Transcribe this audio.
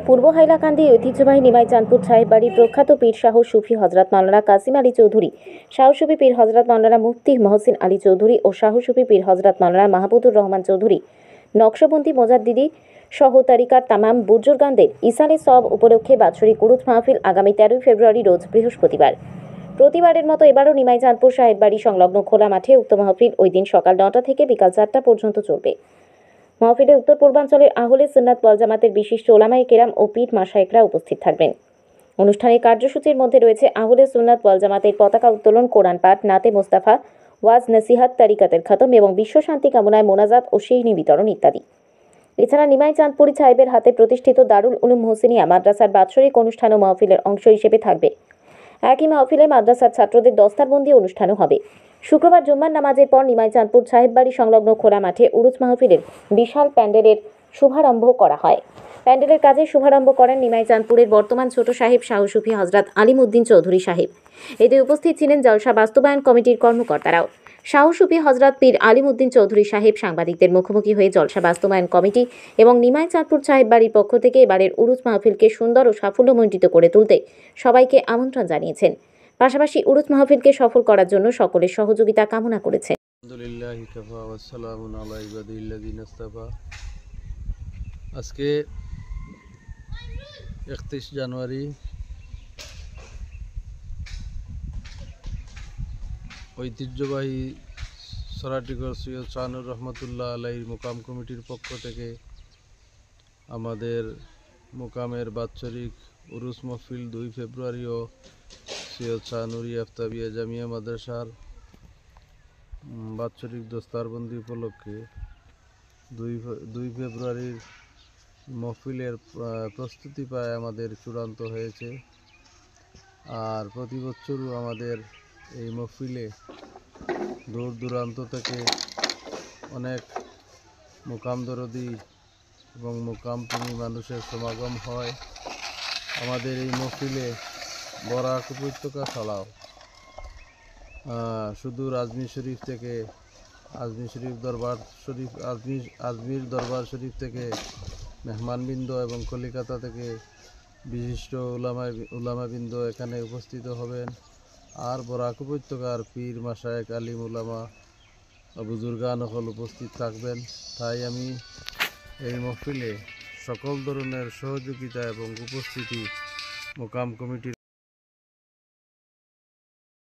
পূর্ব হাইলাকান্দি ঐতিহ্যবাহী নিমাই চাঁদপুর সাহেব বাড়ির প্রখ্যাত পীর শাহ সুফি হজরত মাওলানা কাসিম আলী চৌধুরী, শাহ সুফি পীর হজরত মাওলানা মুফতি মহসিন আলী চৌধুরী ও শাহ সুফি পীর হজরত মাওলানা মাহবুবুর রহমান চৌধুরী নকশবন্দি মোজাদ্দিদি সহ তারিকার তামাম বুজুর্গানদের ইসালে সব উপলক্ষে বাৎসরিক উরুজ মাহফিল আগামী 13 ফেব্রুয়ারি রোজ বৃহস্পতিবার। প্রতিবারের মতো এবারও নিমাই চাঁদপুর সাহেব বাড়ি সংলগ্ন খোলা মাঠে উক্ত মাহফিল ওই দিন সকাল 9টা থেকে বিকাল 4টা পর্যন্ত চলবে। মাহফিলে উত্তর পূর্বাঞ্চলের আহলে সুন্নাত ওয়াল জামাতের বিশিষ্ট ওলামায়ে কেরাম ও পীর মাশায়েখরা উপস্থিত থাকবেন। অনুষ্ঠানের কার্যসূচির মধ্যে রয়েছে আহলে সুন্নাত ওয়াল জামাতের পতাকা উত্তোলন, কোরআন পাঠ, নাতে মোস্তাফা, ওয়াজ নসিহাত, তারিকাতের খতম এবং বিশ্ব শান্তি কামনায় মোনাজাত ও শিহনি বিতরণ ইত্যাদি। এছাড়া নিমাই চাঁদপুরি সাহেবের হাতে প্রতিষ্ঠিত দারুল উলুম হোসেনিয়া মাদ্রাসার বাৎসরিক অনুষ্ঠান ও মাহফিলের অংশ হিসেবে থাকবে। একই মাহফিলে মাদ্রাসার ছাত্রদের দস্তারবন্দি অনুষ্ঠানও হবে। শুক্রবার জুম্মার নামাজের পর নিমাই চাঁদপুর সাহেব বাড়ি সংলগ্ন খোলা মাঠে উরুজ মাহফিলের বিশাল প্যান্ডেলের শুভারম্ভ করা হয়। প্যান্ডেলের কাজের শুভারম্ভ করেন নিমাই চাঁদপুরের বর্তমান ছোট সাহেব শাহ সুফি হজরত আলিমউদ্দিন চৌধুরী সাহেব। এতে উপস্থিত ছিলেন জলসা বাস্তবায়ন কমিটির কর্মকর্তারাও। শাহ সুফি হজরত পীর আলিমউদ্দিন চৌধুরী সাহেব সাংবাদিকদের মুখোমুখি হয়ে জলসা বাস্তবায়ন কমিটি এবং নিমাই চাঁদপুর সাহেব বাড়ির পক্ষ থেকে এবারের উরুজ মাহফিলকে সুন্দর ও সাফল্যমণ্ডিত করে তুলতে সবাইকে আমন্ত্রণ জানিয়েছেন। পাশাপাশি উরুজ মাহফিলকে সফল করার জন্য সকলের সহযোগিতা কামনা করেছেন। আজকে 31 জানুয়ারি ঐতিহ্যবাহী সরাটিগড় সৈয়দ শাহনুর রহমতুল্লাহ আলাইহির মুকাম কমিটির পক্ষ থেকে আমাদের মুকামের বাৎসরিক উরুস মাহফিল 2 ফেব্রুয়ারি ও সৈয়দ শাহনুরী আফতাবিয়া জামিয়া মাদ্রাসার বাৎসরিক দস্তারবন্দি উপলক্ষে 2 ফেব্রুয়ারির মাহফিলের প্রস্তুতি প্রায় আমাদের চূড়ান্ত হয়েছে। আর প্রতি বছরও আমাদের এই মাহফিলে দূর দূরান্ত থেকে অনেক মুকাম দরদি এবং মুকাম প্রেমী মানুষের সমাগম হয়। আমাদের এই মাহফিলে বরাক উপত্যকা ছাড়াও সুদূর আজমির শরীফ থেকে আজমির দরবার শরীফ থেকে মেহমানবৃন্দ এবং কলিকাতা থেকে বিশিষ্ট উলামাবৃন্দ এখানে উপস্থিত হবেন। আর বরাক উপত্যকার পীর মাশায়েখ আলিম উলামা বুজুর্গান সকল উপস্থিত থাকবেন। তাই আমি এই মাহফিলে সকল ধরনের সহযোগিতা এবং উপস্থিতি মুকাম কমিটির